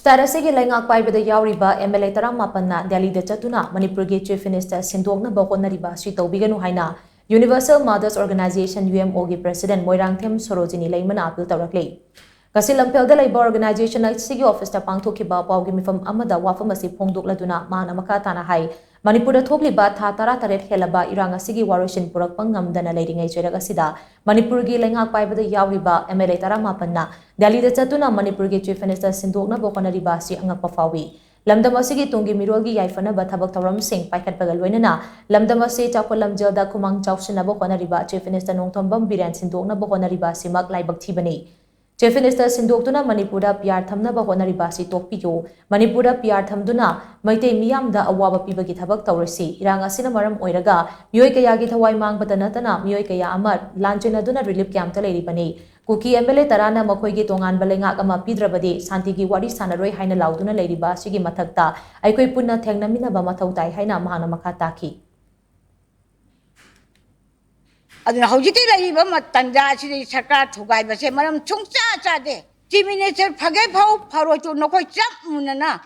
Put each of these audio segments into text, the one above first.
Asigi leingak paibada yaoriba MLA Taramapanna Delhi de chattuna Manipur Chief Minister Sindoknaba Hotnariba Asi Toubiganu haina Universal Mothers Organization UMO gi President Moirangthem Sorojini Leima appeal tourakli. Kasilampel da Labour Organization asigi office ta pangthokiba pawgi mifam amada wafam asi phongdokladuna mana makha tana hai Manipur thokliba tha tara taret helaba irang asigi waroshin purakpang ngamdana leiringai cheraga sida Manipur gi leingak paibada yaoriba MLA Taramapanna Delhi de chattuna Manipur Chief Minister Sindoknaba Hotnariba Asi angakpa fawi lamdam asigi tungi mirolgi yaifanaba thabak tawram sing paikhatpaga loinana lamdam asi chapol lamjelda kumang chawsinaba Hotnariba Chief Minister Nongthombam Biren Sindoknaba Hotnariba Asi mak laibak thibani Chief Minister Sindoknaba Manipura PR thamnaba Hotnariba Asi tokpiyo Manipura PR thamduna maitei miyamda awaba pibagi thabak tawrasi irang asina maram oiraga miyoi kayagi thawai mangbata natana miyoi kaya amar lanchena relief camp ta leiribani Kuki MLA Tarana Makoigi Tongan Balengak ama Pidrabadi, Santigi Wadi Sanaroi Haina Lauduna Ladiba, Sigi Matakta, Aikoi Puna Tengnamina Bamatautai, Haina Mahana Makataki. Aduna Hojiti Laiba Matanda, Saka, Tugai, but say, Madam Chungsa Sade, Minister Pagapau, Paroto, Noko Jump Munana,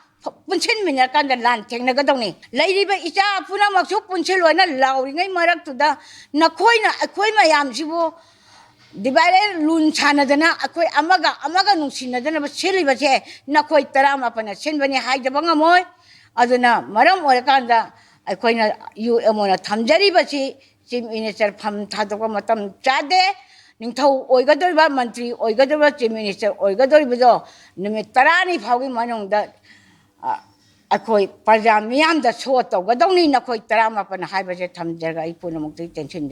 Punchin Minakan, the land, Tegnagadoni. Lady Isa Punamaksu Punchilwana, Lowing Marak to the Nakoina, Aquamayam, Jibo. Divided Lun Chanadana, Amaga Nusinadana, but silly but here, Nakoi Taramapana, Sinbani High the Bangamoy, Aduna, Madam Orakanda, Aquina, you Amona Tamjari Bachi, Chief Minister Pam Tatamatam Chade, Ninto Oigadova Mantri, Oigadova Chief Minister, Oigadorizo, Nimitarani Pagi Manong that Akoi Pajamiam the sort of Gadoni Nakoi Taramapana High Bajet Tamjara, Ipunamuk tension.